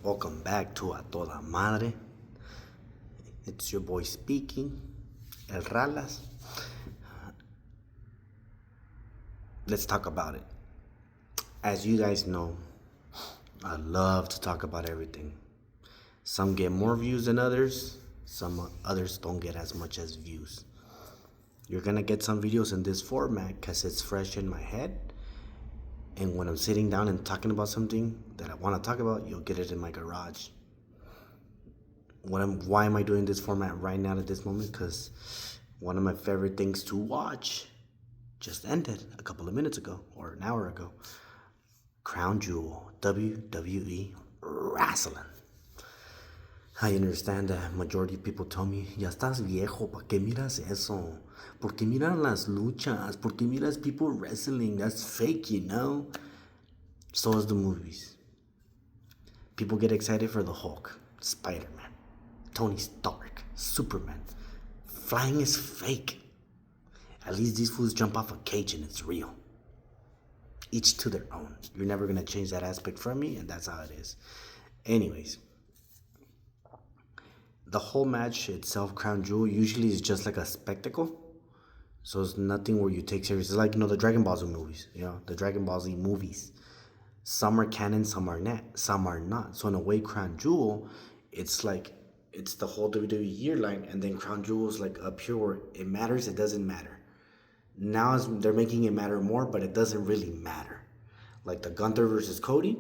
Welcome back to A Toda Madre. It's your boy speaking, El Ralas. Let's talk about it. As you guys know, I love to talk about everything. Some get more views than others, some others don't get as much as views. You're gonna get some videos in this format because it's fresh in my head. And when I'm sitting down and talking about something that I want to talk about, you'll get it in my garage. Why am I doing this format right now at this moment? Because one of my favorite things to watch just ended a couple of minutes ago or an hour ago. Crown Jewel, WWE Rasslin. I understand that majority of people tell me, ya estás viejo, ¿para qué miras eso? ¿Por qué miras las luchas? ¿Por qué miras people wrestling? That's fake, you know? So is the movies. People get excited for the Hulk, Spider-Man, Tony Stark, Superman. Flying is fake. At least these fools jump off a cage and it's real. Each to their own. You're never gonna change that aspect from me, and that's how it is. Anyways, the whole match itself, Crown Jewel, usually is just like a spectacle. So it's nothing where you take serious. It's like, the Dragon Ball Z movies, the Dragon Ball Z movies. Some are canon, some are not. So in a way, Crown Jewel, it's like, it's the whole WWE year line, and then Crown Jewel is like up here where it matters, it doesn't matter. Now they're making it matter more, but it doesn't really matter. Like the Gunther versus Cody,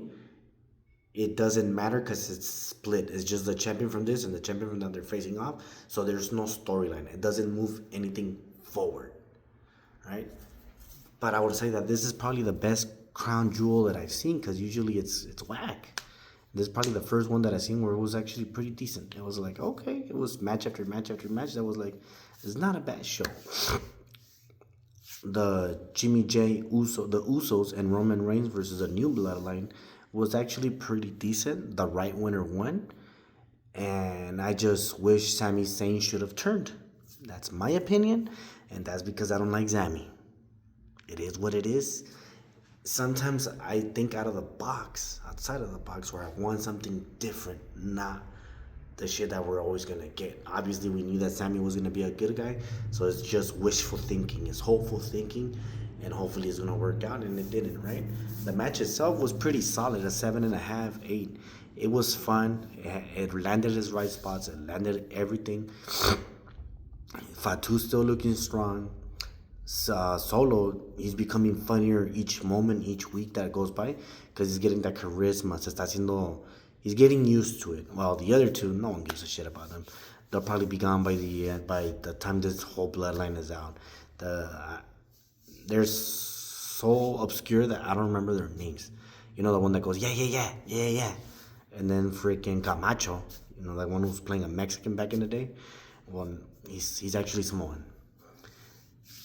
it doesn't matter because it's split. It's just the champion from this and the champion from that they're facing off. So there's no storyline. It doesn't move anything forward, right? But I would say that this is probably the best Crown Jewel that I've seen, because usually it's whack. This is probably the first one that I've seen where it was actually pretty decent. It was like, okay, it was match after match after match. That was like, it's not a bad show. The Jimmy J Uso, the Usos and Roman Reigns versus a new bloodline was actually pretty decent. The right winner won. And I just wish Sami Zayn should have turned. That's my opinion. And that's because I don't like Sami. It is what it is. Sometimes I think outside of the box, where I want something different, not the shit that we're always gonna get. Obviously, we knew that Sami was gonna be a good guy, so it's just wishful thinking, it's hopeful thinking, and hopefully it's gonna work out, and it didn't, right? The match itself was pretty solid, a 7.5, 8. It was fun. It landed its right spots. It landed everything. Fatu's still looking strong. Solo, he's becoming funnier each moment, each week that goes by, because he's getting that charisma. He's getting used to it. Well, the other two, no one gives a shit about them. They'll probably be gone by the time this whole bloodline is out. They're so obscure that I don't remember their names. The one that goes, yeah. And then freaking Camacho, that one who was playing a Mexican back in the day. Well, he's actually Samoan.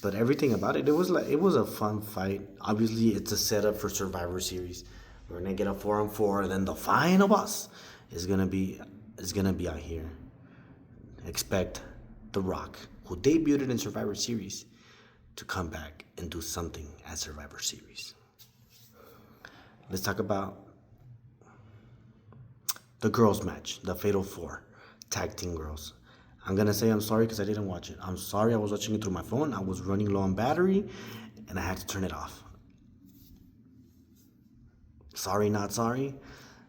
But everything about it, it was a fun fight. Obviously, it's a setup for Survivor Series. We're gonna get a 4-on-4, and then the final boss is gonna be out here. Expect The Rock, who debuted in Survivor Series, to come back and do something at Survivor Series. Let's talk about the girls match, the Fatal 4, tag team girls. I'm gonna say I'm sorry because I didn't watch it. I'm sorry, I was watching it through my phone. I was running low on battery, and I had to turn it off. Sorry, not sorry.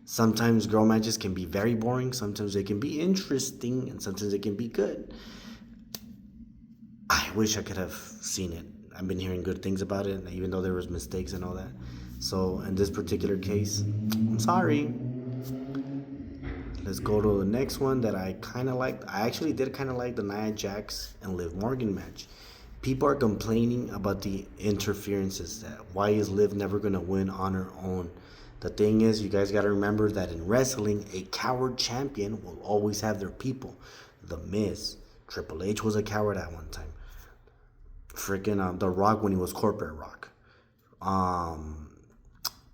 Sometimes girl matches can be very boring. Sometimes they can be interesting, and sometimes they can be good. I wish I could have seen it. I've been hearing good things about it, even though there was mistakes and all that. So in this particular case, I'm sorry. Let's go to the next one that I kind of liked. I actually did kind of like the Nia Jax and Liv Morgan match. People are complaining about the interferences. That why is Liv never going to win on her own? The thing is, you guys got to remember that in wrestling, a coward champion will always have their people. The Miz, Triple H was a coward at one time. Freaking The Rock when he was Corporate Rock.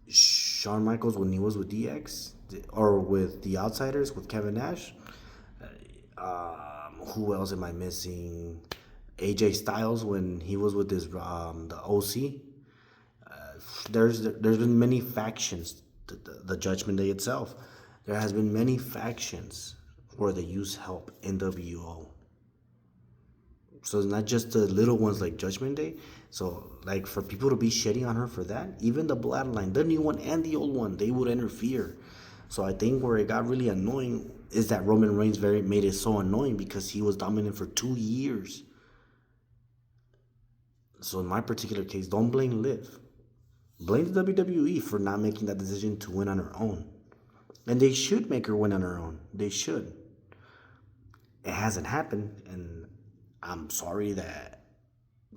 Shawn Michaels when he was with DX, or with the Outsiders with Kevin Nash. Who else am I missing? AJ Styles when he was with the OC. There's been many factions. The Judgment Day itself. There has been many factions where they use help, NWO. So it's not just the little ones like Judgment Day. So like for people to be shitting on her for that, even the Bloodline, the new one and the old one, they would interfere. So I think where it got really annoying is that Roman Reigns very made it so annoying because he was dominant for 2 years. So in my particular case, don't blame Liv. Blame the WWE for not making that decision to win on her own. And they should make her win on her own. They should. It hasn't happened, and I'm sorry that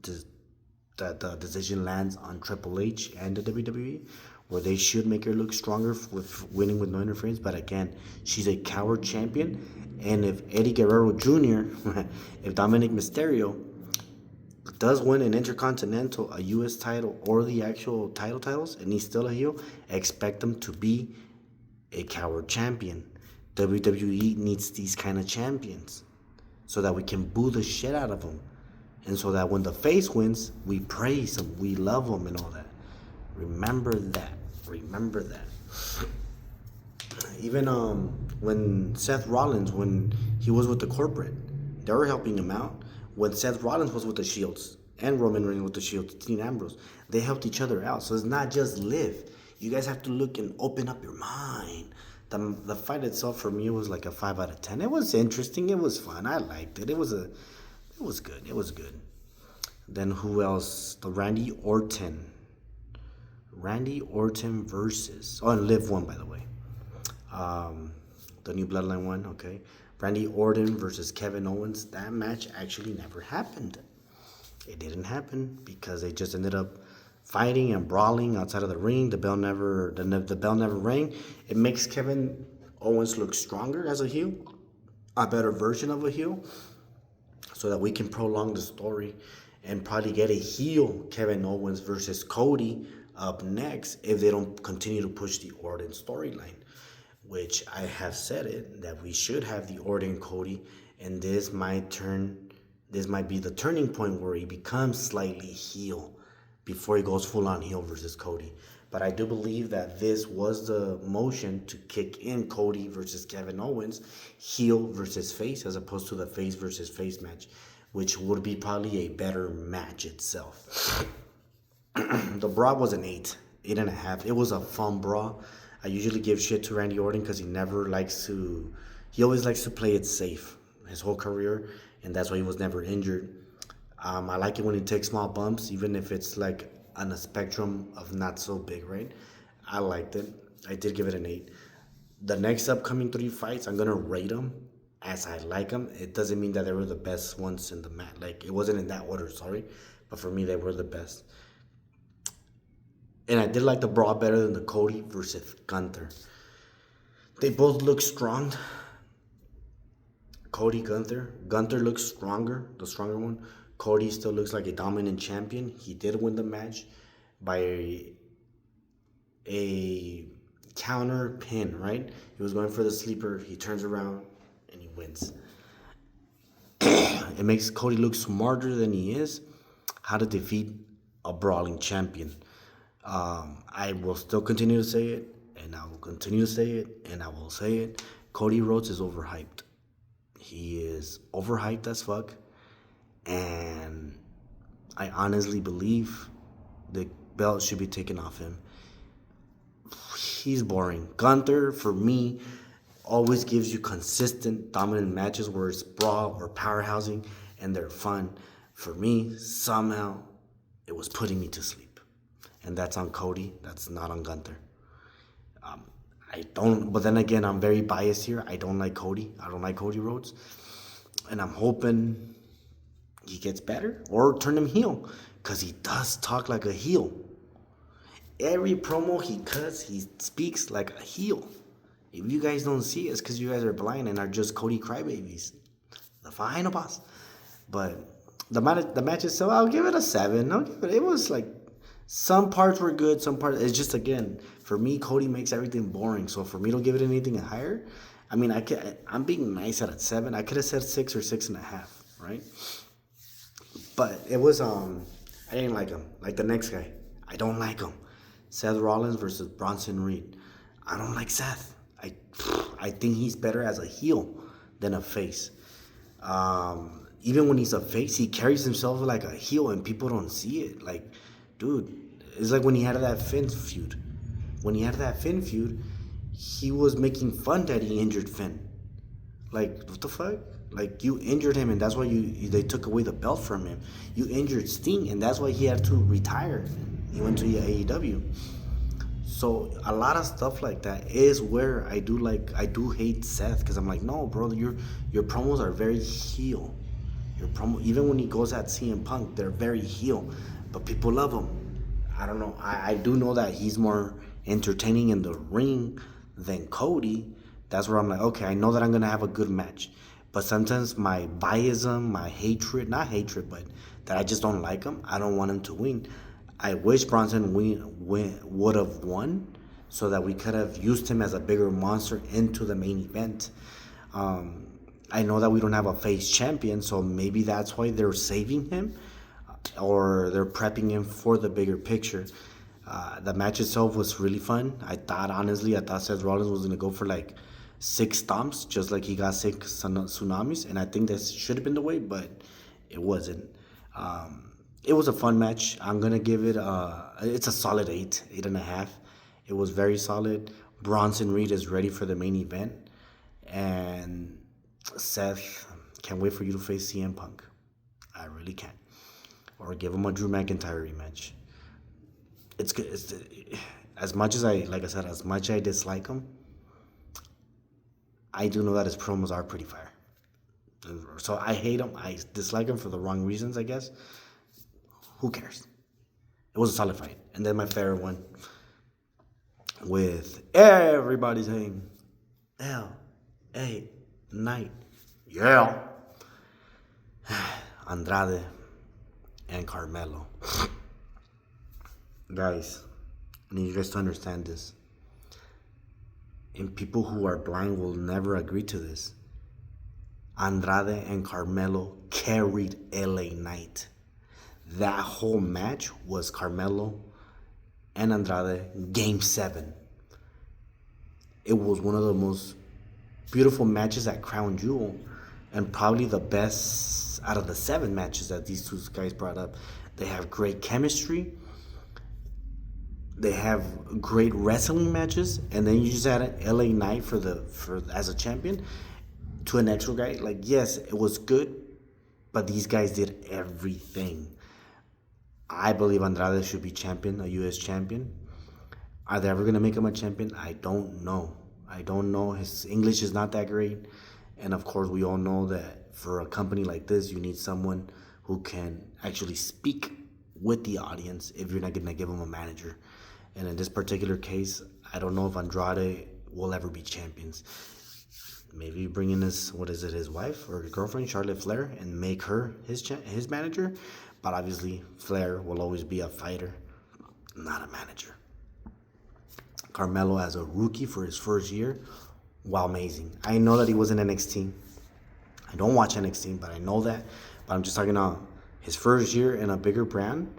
the decision lands on Triple H and the WWE, where they should make her look stronger with winning with no interference. But again, she's a coward champion, and if Eddie Guerrero Jr., if Dominic Mysterio does win an Intercontinental, a U.S. title, or the actual titles, and he's still a heel, expect him to be a coward champion. WWE needs these kind of champions so that we can boo the shit out of them. And so that when the face wins, we praise him, we love him and all that. Remember that. Remember that. Even when Seth Rollins, when he was with the corporate, they were helping him out. When Seth Rollins was with the Shields and Roman Reigns with the Shields, Dean Ambrose, they helped each other out. So it's not just Liv. You guys have to look and open up your mind. The fight itself for me was like a 5 out of 10. It was interesting. It was fun. I liked it. It was good. It was good. Then who else? The Randy Orton versus and Liv won, by the way. The new Bloodline one. Okay. Randy Orton versus Kevin Owens. That match actually never happened. It didn't happen because they just ended up fighting and brawling outside of the ring. The bell never rang. It makes Kevin Owens look stronger as a heel, a better version of a heel, so that we can prolong the story and probably get a heel Kevin Owens versus Cody up next if they don't continue to push the Orton storyline, which I have said it that we should have the Orton Cody, and this might be the turning point where he becomes slightly heel before he goes full on heel versus Cody. But I do believe that this was the motion to kick in Cody versus Kevin Owens, heel versus face, as opposed to the face versus face match, which would be probably a better match itself. The Brawl was an 8.5. It was a fun Brawl. I usually give shit to Randy Orton because he always likes to play it safe his whole career, and that's why he was never injured. I like it when he takes small bumps, even if it's like on a spectrum of not so big, right? I liked it. I did give it an 8. The next upcoming 3 fights, I'm going to rate them as I like them. It doesn't mean that they were the best ones in the match. Like, it wasn't in that order, sorry. But for me, they were the best. And I did like the Brawl better than the Cody versus Gunther. They both look strong. Cody, Gunther looks stronger, the stronger one. Cody still looks like a dominant champion. He did win the match by a counter pin, right? He was going for the sleeper. He turns around and he wins. It makes Cody look smarter than he is. How to defeat a brawling champion. I will still continue to say it, and I will continue to say it, and I will say it. Cody Rhodes is overhyped. He is overhyped as fuck. And I honestly believe the belt should be taken off him. He's boring. Gunther, for me, always gives you consistent, dominant matches where it's brawl or powerhousing, and they're fun. For me, somehow, it was putting me to sleep. And that's on Cody. That's not on Gunther. But then again, I'm very biased here. I don't like Cody. I don't like Cody Rhodes. And I'm hoping he gets better or turn him heel, because he does talk like a heel. Every promo he cuts, he speaks like a heel. If you guys don't see it, it's because you guys are blind and are just Cody crybabies. The final boss. But the match itself, I'll give it a 7. It was like, some parts were good, some parts, it's just, again, for me, Cody makes everything boring. So for me to give it anything higher, I mean, I'm being nice at a 7. I could have said 6 or 6.5, right? But it was, I didn't like him. Like the next guy, I don't like him. Seth Rollins versus Bronson Reed. I don't like Seth. I think he's better as a heel than a face. Even when he's a face, he carries himself like a heel, and people don't see it. Like, dude, it's like when he had that Finn feud. When he had that Finn feud, he was making fun that he injured Finn. Like, what the fuck? Like, you injured him, and that's why they took away the belt from him. You injured Sting, and that's why he had to retire. He went to AEW. So a lot of stuff like that is where I do hate Seth, because I'm like, no, bro, your promos are very heel. Your promo, even when he goes at CM Punk, they're very heel, but people love him. I don't know. I do know that he's more entertaining in the ring than Cody. That's where I'm like, okay, I know that I'm gonna have a good match, but sometimes my biasm, my hatred, not hatred, but that I just don't like him. I don't want him to win. I wish Bronson would have won, so that we could have used him as a bigger monster into the main event. I know that we don't have a face champion, so maybe that's why they're saving him, or they're prepping him for the bigger picture. The match itself was really fun. I thought Seth Rollins was gonna go for like 6 stomps, just like he got 6 tsunamis, and I think that should have been the way, but it wasn't. It was a fun match. I'm gonna give it it's a solid 8.5. It was very solid. Bronson Reed is ready for the main event, and Seth, can't wait for you to face CM Punk. I really can't. Or give him a Drew McIntyre rematch. It's good. As much as as much as I dislike him, I do know that his promos are pretty fire. So I hate him. I dislike him for the wrong reasons, I guess. Who cares? It was a solid fight. And then my favorite one, with everybody saying L.A. Knight. Yeah. Andrade and Carmelo. Guys, I need you guys to understand this. And people who are blind will never agree to this. Andrade and Carmelo carried LA Knight. That whole match was Carmelo and Andrade, Game 7. It was one of the most beautiful matches at Crown Jewel, and probably the best out of the 7 matches that these two guys brought up. They have great chemistry. They have great wrestling matches, and then you just add an LA Knight for as a champion to an extra guy. Like, yes, it was good, but these guys did everything. I believe Andrade should be champion, a U.S. champion. Are they ever gonna make him a champion? I don't know. His English is not that great, and of course, we all know that for a company like this, you need someone who can actually speak with the audience if you're not gonna give him a manager. And in this particular case, I don't know if Andrade will ever be champions. Maybe bring in his wife or girlfriend, Charlotte Flair, and make her his manager. But obviously, Flair will always be a fighter, not a manager. Carmelo as a rookie for his first year, wow, amazing. I know that he was in NXT. I don't watch NXT, but I know that. But I'm just talking about his first year in a bigger brand.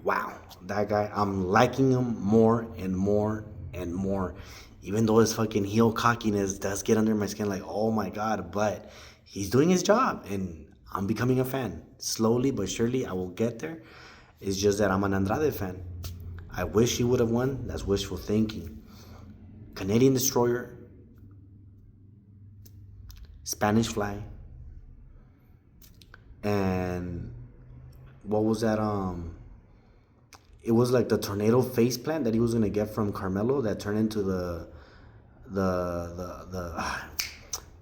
Wow, that guy, I'm liking him more and more and more. Even though his fucking heel cockiness does get under my skin, like, oh my God, but he's doing his job, and I'm becoming a fan. Slowly but surely, I will get there. It's just that I'm an Andrade fan. I wish he would have won. That's wishful thinking. Canadian Destroyer, Spanish Fly, and what was that? It was like the tornado face plant that he was gonna get from Carmelo that turned into the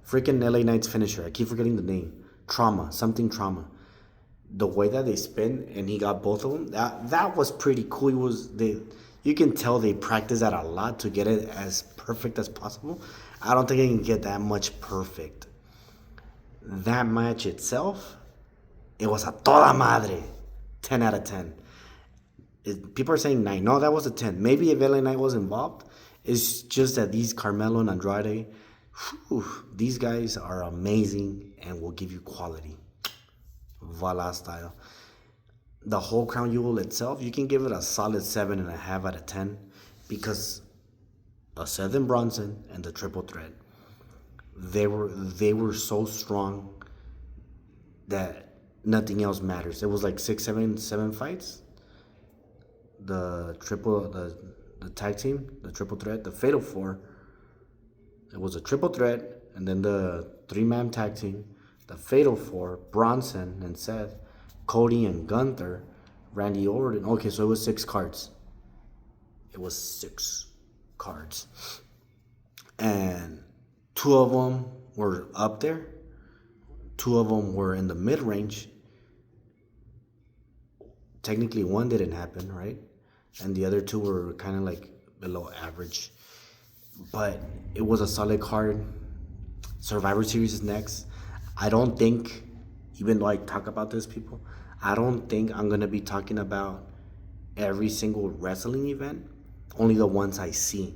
freaking LA Knight's finisher. I keep forgetting the name. Something trauma. The way that they spin and he got both of them, that was pretty cool. You can tell they practiced that a lot to get it as perfect as possible. I don't think I can get that much perfect. That match itself, it was a toda madre. 10 out of 10. People are saying 9. No, that was a 10. Maybe if LA Knight was involved, it's just that these Carmelo and Andrade, these guys are amazing and will give you quality. Voila style. The whole Crown Jewel itself, you can give it a solid 7.5 out of 10 because of Seth and Bronson and the triple threat. They were so strong that nothing else matters. It was like six, seven fights. The tag team, the triple threat, the Fatal Four. It was a triple threat, and then the three-man tag team, the Fatal Four, Bronson and Seth, Cody and Gunther, Randy Orton. Okay, so it was 6 cards. It was 6 cards, and 2 of them were up there. 2 of them were in the mid-range. Technically, one didn't happen, right? And the other 2 were kind of like below average. But it was a solid card. Survivor Series is next. I don't think, even though I talk about this, people, I don't think I'm going to be talking about every single wrestling event, only the ones I see.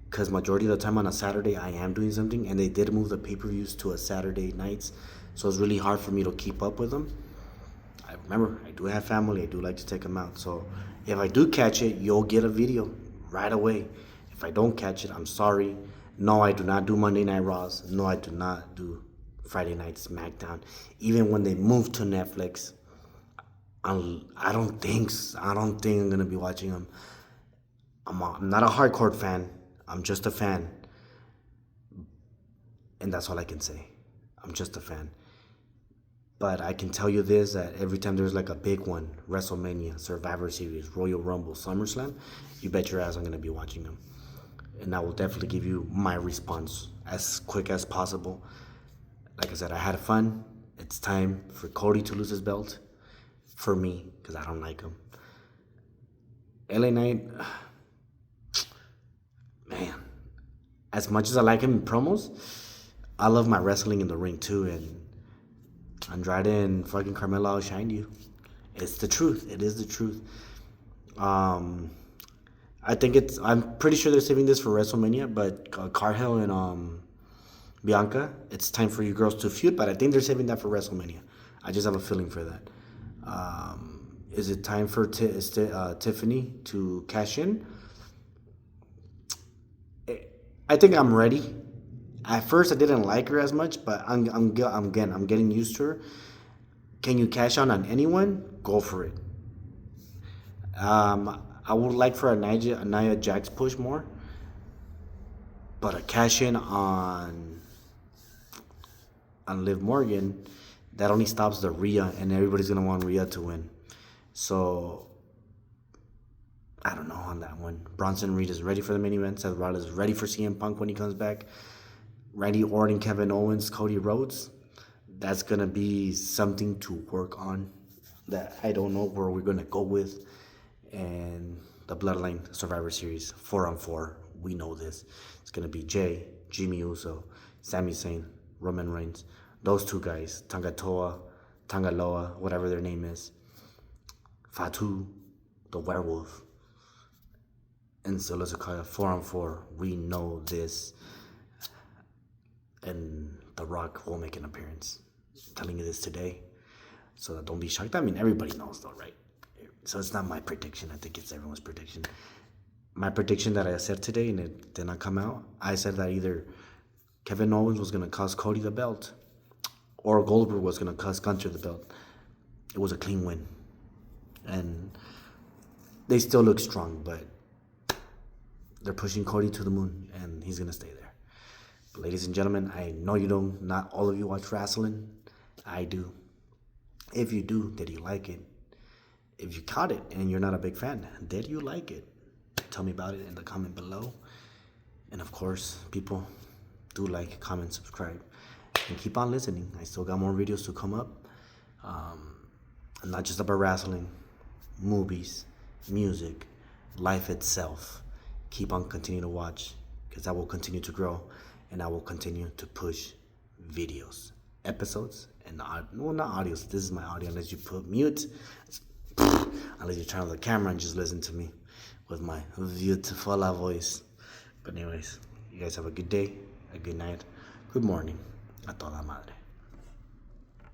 Because majority of the time on a Saturday, I am doing something, and they did move the pay-per-views to a Saturday nights, so it's really hard for me to keep up with them. Remember, I do have family. I do like to take them out. So if I do catch it, you'll get a video right away. If I don't catch it, I'm sorry. No, I do not do Monday Night Raws. No, I do not do Friday Night SmackDown. Even when they move to Netflix, I don't think I'm gonna be watching them. I'm not a hardcore fan. I'm just a fan, and that's all I can say. I'm just a fan. But I can tell you this, that every time there's like a big one, WrestleMania, Survivor Series, Royal Rumble, SummerSlam, you bet your ass I'm going to be watching them. And I will definitely give you my response as quick as possible. Like I said, I had fun. It's time for Cody to lose his belt. For me, because I don't like him. LA Knight, man, as much as I like him in promos, I love my wrestling in the ring too, and Andrade and fucking Carmelo outshined you. It's the truth. It is the truth. I'm pretty sure they're saving this for WrestleMania, but Cargill and Bianca, it's time for you girls to feud, but I think they're saving that for WrestleMania. I just have a feeling for that. Is it time for Tiffany to cash in? I think I'm ready. At first, I didn't like her as much, but I'm getting used to her. Can you cash out on anyone? Go for it. I would like for a Nia Jax push more, but a cash in on Liv Morgan, that only stops the Rhea, and everybody's gonna want Rhea to win. So I don't know on that one. Bronson Reed is ready for the main event. Seth Rollins is ready for CM Punk when he comes back. Randy Orton, Kevin Owens, Cody Rhodes. That's going to be something to work on that I don't know where we're going to go with. And the Bloodline Survivor Series, 4-on-4. We know this. It's going to be Jimmy Uso, Sami Zayn, Roman Reigns. Those 2 guys, Tangaloa, whatever their name is. Fatu, the werewolf. And Solo Sikoa, 4-on-4. We know this. And The Rock will make an appearance. I'm telling you this today, so don't be shocked. I mean, everybody knows though, right? So it's not my prediction. I think it's everyone's prediction. My prediction that I said today, and it did not come out, I said that either Kevin Owens was going to cost Cody the belt, or Goldberg was going to cost Gunther the belt. It was a clean win. And they still look strong, but they're pushing Cody to the moon, and he's going to stay there. But ladies and gentlemen, I know not all of you watch Rasslin. I do. If you do, did you like it? If you caught it and you're not a big fan, did you like it? Tell me about it in the comment below. And of course, people, do like, comment, subscribe, and keep on listening. I still got more videos to come up. Not just about wrestling, movies, music, life itself. Keep on continuing to watch, because I will continue to grow, and I will continue to push videos, episodes, and not audios. This is my audio, unless you put mute, unless you turn on the camera and just listen to me with my beautiful voice. But anyways, you guys have a good day, a good night, good morning, a toda madre.